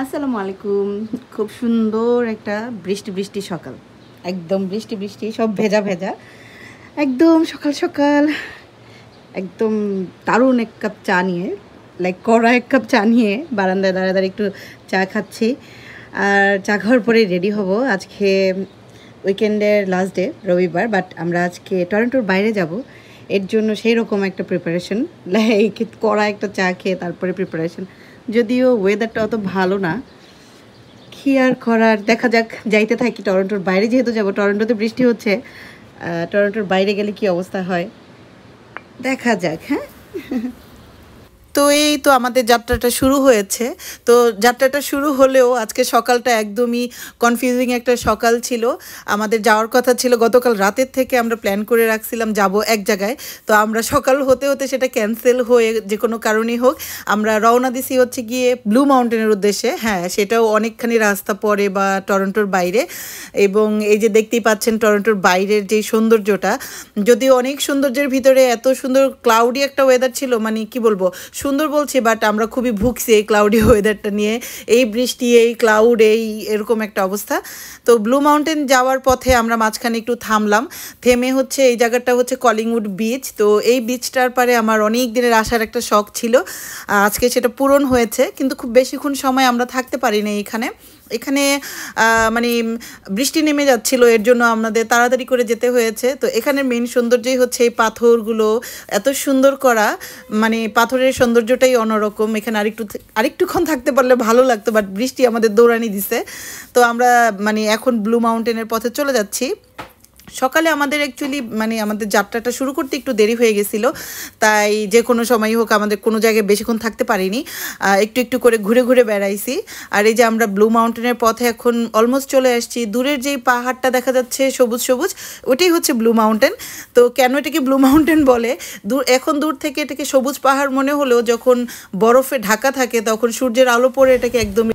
আসসালামু আলাইকুম। খুব সুন্দর একটা বৃষ্টি বৃষ্টি সকাল, একদম বৃষ্টি বৃষ্টি, সব ভেজা ভেজা, একদম সকাল সকাল, একদম দারুণ এক কাপ চা নিয়ে, কড়া এক কাপ চা নিয়ে বারান্দায় দাঁড়িয়ে দাঁড়িয়ে একটু চা খাচ্ছি। আর চা খাওয়ার পরে রেডি হব। আজকে উইকেন্ডের লাস্ট ডে, রবিবার, বাট আমরা আজকে টরন্টোর বাইরে যাব। এর জন্য সেই রকম একটা প্রিপারেশন, কড়া একটা চা খেয়ে তারপরে প্রিপারেশন। যদিও ওয়েদারটা অত ভালো না, কি আর করার, দেখা যাক। যাইতে থাকি, টরন্টোর বাইরে যেহেতু যাব, টরন্টোতে বৃষ্টি হচ্ছে, টরন্টোর বাইরে গেলে কি অবস্থা হয় দেখা যাক। হ্যাঁ, তো এই তো আমাদের যাত্রাটা শুরু হয়েছে। তো যাত্রাটা শুরু হলেও আজকে সকালটা একদমই কনফিউজিং একটা সকাল ছিল। আমাদের যাওয়ার কথা ছিল গতকাল রাতের থেকে, আমরা প্ল্যান করে রাখছিলাম যাব এক জায়গায়। তো আমরা সকাল হতে হতে সেটা ক্যান্সেল হয়ে, যে কোনো কারণেই হোক, আমরা রওনা দিছি হচ্ছে গিয়ে ব্লু মাউন্টেনের উদ্দেশ্যে। হ্যাঁ, সেটাও অনেকখানি রাস্তা পরে বা টরন্টোর বাইরে। এবং এই যে দেখতেই পাচ্ছেন টরন্টোর বাইরের যে সৌন্দর্যটা, যদিও অনেক সৌন্দর্যের ভিতরে এত সুন্দর ক্লাউডি একটা ওয়েদার ছিল, মানে কি বলবো, সুন্দর বলছি, বাট আমরা খুবই ভুগছি এই ক্লাউডি ওয়েদারটা নিয়ে। এই বৃষ্টি, এই ক্লাউড, এরকম একটা অবস্থা। তো ব্লু মাউন্টেন যাওয়ার পথে আমরা মাঝখানে একটু থামলাম। থেমে হচ্ছে এই জায়গাটা হচ্ছে কলিংউড বিচ। তো এই বিচটার পারে আমার অনেক দিনের আসার একটা শখ ছিল, আজকে সেটা পূরণ হয়েছে। কিন্তু খুব বেশিক্ষণ সময় আমরা থাকতে পারিনি এখানে। এখানে মানে বৃষ্টি নেমে যাচ্ছিল, এর জন্য আমাদের তাড়াতাড়ি করে যেতে হয়েছে। তো এখানে মেন সৌন্দর্যই হচ্ছে এই পাথরগুলো এত সুন্দর করা, মানে পাথরের সৌন্দর্যটাই অন্যরকম। এখানে আরেকটুক্ষণ থাকতে পারলে ভালো লাগতো, বাট বৃষ্টি আমাদের দৌড়ানি দিছে। তো আমরা মানে এখন ব্লু মাউন্টেনের পথে চলে যাচ্ছি। সকালে আমাদের অ্যাকচুয়ালি মানে আমাদের যাত্রাটা শুরু করতে একটু দেরি হয়ে গেছিলো, তাই যে কোনো সময়ই হোক আমাদের কোনো জায়গায় বেশিক্ষণ থাকতে পারিনি, একটু একটু করে ঘুরে ঘুরে বেড়াইছি। আর এই যে আমরা ব্লু মাউন্টেনের পথে এখন অলমোস্ট চলে আসছি। দূরের যেই পাহাড়টা দেখা যাচ্ছে সবুজ সবুজ, ওটাই হচ্ছে ব্লু মাউন্টেন। তো কেন এটাকে ব্লু মাউন্টেন বলে, এখন দূর থেকে এটাকে সবুজ পাহাড় মনে হলেও যখন বরফে ঢাকা থাকে তখন সূর্যের আলো পড়ে এটাকে একদম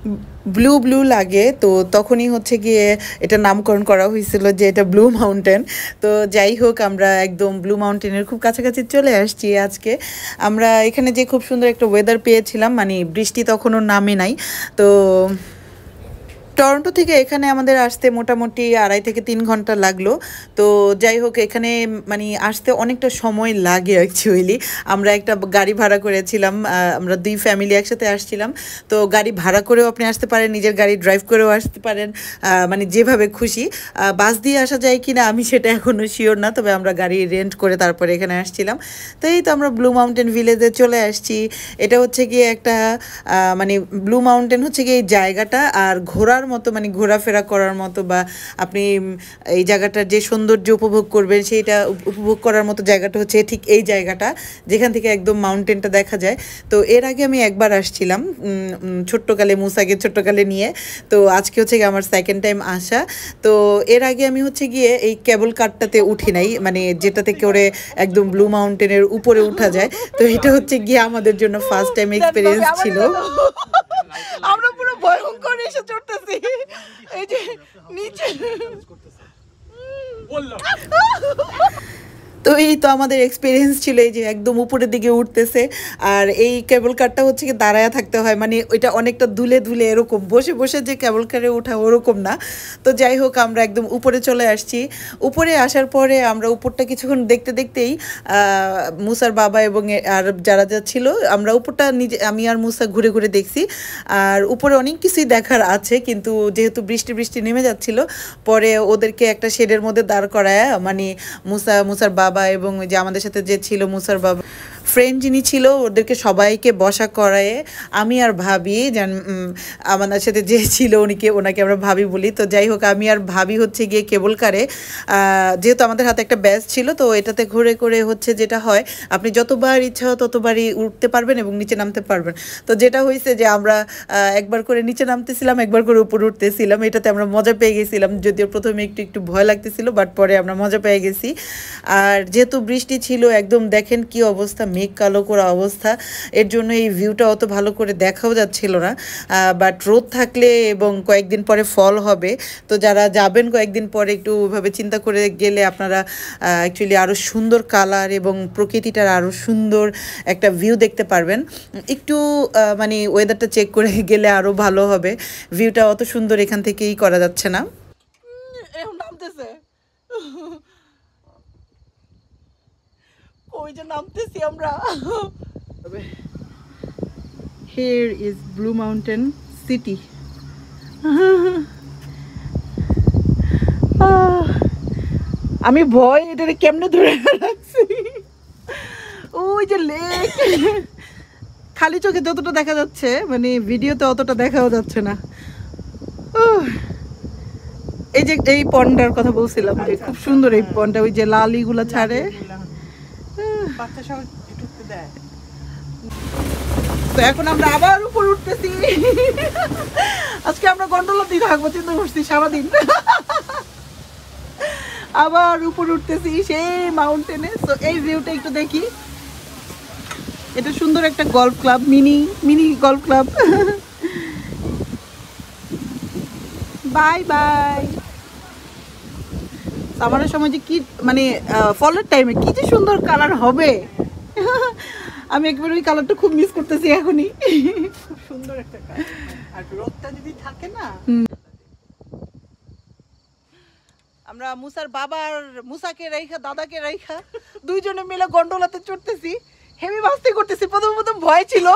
ব্লু ব্লু লাগে। তো তখনই হচ্ছে গিয়ে এটা নামকরণ করা হয়েছিল যে এটা ব্লু মাউন্টেন। তো যাই হোক, আমরা একদম ব্লু মাউন্টেনের খুব কাছাকাছি চলে আসছি আজকে। আমরা এখানে যে খুব সুন্দর একটা ওয়েদার পেয়েছিলাম, মানে বৃষ্টি তখনও নামে নাই। তো টরন্টো থেকে এখানে আমাদের আসতে মোটামুটি 2.5 থেকে 3 ঘন্টা লাগলো। তো যাই হোক, এখানে মানে আসতে অনেকটা সময় লাগে অ্যাকচুয়ালি। আমরা একটা গাড়ি ভাড়া করেছিলাম, আমরা 2 ফ্যামিলি একসাথে আসছিলাম। তো গাড়ি ভাড়া করেও আপনি আসতে পারেন, নিজের গাড়ি ড্রাইভ করেও আসতে পারেন, মানে যেভাবে খুশি। বাস দিয়ে আসা যায় কি না আমি সেটা এখনও শিওর না, তবে আমরা গাড়ি রেন্ট করে তারপরে এখানে আসছিলাম। তো এই তো আমরা ব্লু মাউন্টেন ভিলেজে চলে আসছি। এটা হচ্ছে গিয়ে একটা মানে ব্লু মাউন্টেন হচ্ছে গিয়ে এই জায়গাটা, আর ঘোরার মতো, মানে ঘোরাফেরা করার মতো, বা আপনি এই জায়গাটার যে সৌন্দর্য উপভোগ করবেন সেইটা উপভোগ করার মতো জায়গাটা হচ্ছে ঠিক এই জায়গাটা, যেখান থেকে একদম মাউন্টেনটা দেখা যায়। তো এর আগে আমি একবার আসছিলাম ছোট্টকালে, মুসাকে ছোট্টকালে নিয়ে। তো আজকে হচ্ছে গিয়ে আমার সেকেন্ড টাইম আসা। তো এর আগে আমি হচ্ছে গিয়ে এই কেবল কারটাতে উঠি নাই, মানে যেটাতে করে একদম ব্লু মাউন্টেনের উপরে উঠা যায়। তো এটা হচ্ছে গিয়ে আমাদের জন্য ফার্স্ট টাইম এক্সপিরিয়েন্স ছিল। আমরা পুরো ভয়ঙ্কর এসে চড়তেছি এই যে নিচে। তো এই তো আমাদের এক্সপিরিয়েন্স ছিল এই যে একদম উপরের দিকে উঠতেছে। আর এই কেবল কারটা হচ্ছে কি দাঁড়ায় থাকতে হয়, মানে ওইটা অনেকটা দুলে দুলে, এরকম বসে বসে যে কেবল কারে ওঠা ওরকম না। তো যাই হোক, আমরা একদম উপরে চলে আসছি। উপরে আসার পরে আমরা উপরটা কিছুক্ষণ দেখতে দেখতেই মুসার বাবা এবং আর যারা যা ছিল, আমরা উপরটা নিজে, আমি আর মুসা ঘুরে ঘুরে দেখছি। আর উপরে অনেক কিছুই দেখার আছে, কিন্তু যেহেতু বৃষ্টি বৃষ্টি নেমে যাচ্ছিল, পরে ওদেরকে একটা শেডের মধ্যে দাঁড় করায়, মানে মুসার বাবা এবং যে আমাদের সাথে যে ছিল মুসার বাবা ফ্রেন্ড যিনি ছিল, ওদেরকে সবাইকে বসা করায় আমি আর ভাবি, আমাদের সাথে যে ছিল ওনাকে আমরা ভাবি বলি। তো যাই হোক, আমি আর ভাবি হচ্ছে গিয়ে কেবল কারে, যেহেতু আমাদের হাতে একটা ব্যাচ ছিল, তো এটাতে ঘুরে করে হচ্ছে যেটা হয়, আপনি যতবার ইচ্ছা ততবারই উঠতে পারবেন এবং নিচে নামতে পারবেন। তো যেটা হয়েছে যে আমরা একবার করে নিচে নামতেছিলাম, একবার করে উপরে উঠতেছিলাম। এটাতে আমরা মজা পেয়ে গেছিলাম, যদিও প্রথমে একটু একটু ভয় লাগতেছিল, বাট পরে আমরা মজা পেয়ে গেছি। আর যেহেতু বৃষ্টি ছিল, একদম দেখেন কি অবস্থা, মেঘ কালো করা অবস্থা, এর জন্য এই ভিউটা অত ভালো করে দেখাও যাচ্ছিল না। বাট রোদ থাকলে এবং কয়েকদিন পরে ফল হবে, তো যারা যাবেন কয়েকদিন পরে একটু ওইভাবে চিন্তা করে গেলে আপনারা অ্যাকচুয়ালি আরও সুন্দর কালার এবং প্রকৃতিটার আরও সুন্দর একটা ভিউ দেখতে পারবেন। একটু মানে ওয়েদারটা চেক করে গেলে আরও ভালো হবে, ভিউটা অত সুন্দর এখান থেকেই করা যাচ্ছে না। এখন নামতেছে, ওই যে নামতেছি আমরা। Here is Blue Mountain City. আমি ভয় এটারে কেমনে ধরে রাখছি। ওই যে লেক, খালি চোখে যতটা দেখা যাচ্ছে মানে ভিডিওতে অতটা দেখাও যাচ্ছে না। এই যে এই পন্ডার কথা বলছিলাম যে খুব সুন্দর এই পন্ডা, ওই যে লালিগুলো ছাড়ে। তো এখন আমরা আবার উপর উঠতেছি। আজকে আমরা গন্ডোলাতেই থাকবো চিন্তা করছি সারাদিন। আবার উপর উঠতেছি সেই মাউন্টেনে। তো এই ভিউটা একটু দেখি, এটা সুন্দর একটা golf club, mini golf club. Bye bye. সামারের সময় যে কি মানে ফলের টাইমে কি যে সুন্দর কালার হবে, আমি একবার ওই কালারটা খুব মিস করতেছি এখনই। খুব সুন্দর একটা কালার, আর রোদটা যদি থাকে না। আমরা মুসার বাবার মুসাকে রাইখা দাদাকে রাইখা দুইজনে মিলে গন্ডোলাতে চড়তেছি, হেভি মাস্তি করতেছি। প্রথম ভয় ছিল,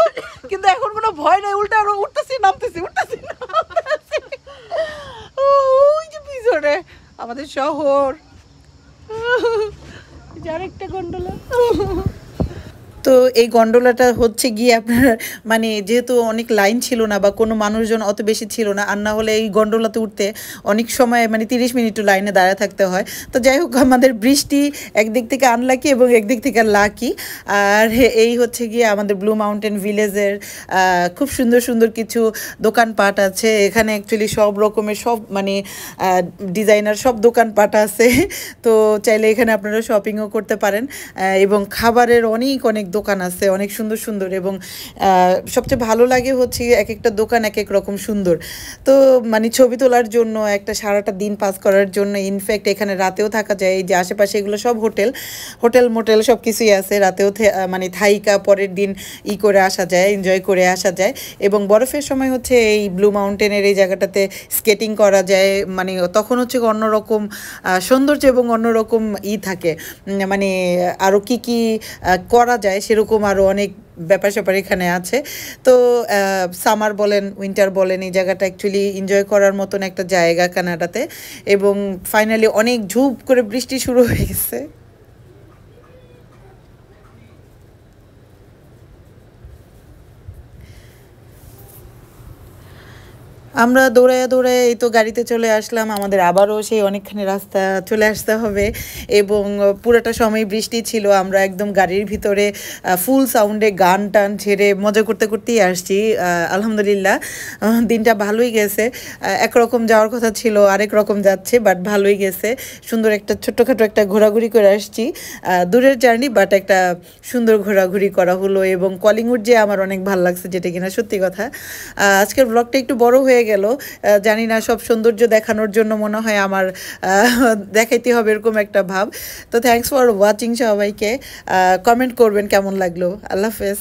কিন্তু এখন কোনো ভয় নাই, উল্টা আরো উঠতেছি নামতেছি উঠতেছি নামতেছি। ওই যে পিছনে আমাদের শহর, যার একটা গন্ডোলা। তো এই গন্ডোলাটা হচ্ছে গিয়ে আপনার মানে যেহেতু অনেক লাইন ছিল না বা কোনো মানুষজন অত বেশি ছিল না, আর না হলে এই গন্ডোলাতে উঠতে অনেক সময় মানে 30 মিনিটও লাইনে দাঁড়ায় থাকতে হয়। তো যাই হোক, আমাদের বৃষ্টি একদিক থেকে আনলাকি এবং একদিক থেকে লাকি। আর এই হচ্ছে গিয়ে আমাদের ব্লু মাউন্টেন ভিলেজের খুব সুন্দর সুন্দর কিছু দোকানপাট আছে এখানে। অ্যাকচুয়ালি সব রকমের সব মানে ডিজাইনার সব দোকানপাট আছে, তো চাইলে এখানে আপনারা শপিংও করতে পারেন। এবং খাবারের অনেক দোকান আছে, অনেক সুন্দর সুন্দর। এবং সবচেয়ে ভালো লাগে হচ্ছে এক একটা দোকান এক এক রকম সুন্দর। তো মানে ছবি তোলার জন্য, একটা সারাটা দিন পাস করার জন্য, ইনফ্যাক্ট এখানে রাতেও থাকা যায়। এই যে আশেপাশে এগুলো সব হোটেল মোটেল সব কিছুই আছে। রাতেও মানে থাইকা পরের দিন করে আসা যায়, এনজয় করে আসা যায়। এবং বরফের সময় হচ্ছে এই ব্লু মাউন্টেনের এই জায়গাটাতে স্কেটিং করা যায়, মানে তখন হচ্ছে অন্যরকম সৌন্দর্য এবং অন্যরকম থাকে, মানে আরও কি করা যায় সেরকম আরও অনেক ব্যাপার স্যাপার এখানে আছে। তো সামার বলেন উইন্টার বলেন, এই জায়গাটা অ্যাকচুয়ালি এনজয় করার মতন একটা জায়গা কানাডাতে। এবং ফাইনালি অনেক ঝুপ করে বৃষ্টি শুরু হয়ে গেছে। আমরা দৌড়ায় এই তো গাড়িতে চলে আসলাম। আমাদের আবারও সেই অনেকখানি রাস্তা চলে আসতে হবে এবং পুরোটা সময় বৃষ্টি ছিল। আমরা একদম গাড়ির ভিতরে ফুল সাউন্ডে গান টান ছেড়ে মজা করতে করতেই আসছি। আলহামদুলিল্লাহ দিনটা ভালোই গেছে। একরকম যাওয়ার কথা ছিল, আরেক রকম যাচ্ছে, বাট ভালোই গেছে। সুন্দর একটা ছোট্টখাটো একটা ঘোরাঘুরি করে আসছি, দূরের জার্নি বাট একটা সুন্দর ঘোরাঘুরি করা হলো। এবং কলিংউড যে আমার অনেক ভালো লাগছে, যেটা কিনা সত্যি কথা। আজকের ব্লগটা একটু বড় হয়ে গেল, জানি না সব সৌন্দর্য দেখানোর জন্য মনে হয় আমার দেখাইতে হবে এরকম একটা ভাব। তো থ্যাঙ্কস ফর ওয়াচিং সবাইকে। কমেন্ট করবেন কেমন লাগলো। আল্লাহ হাফেজ।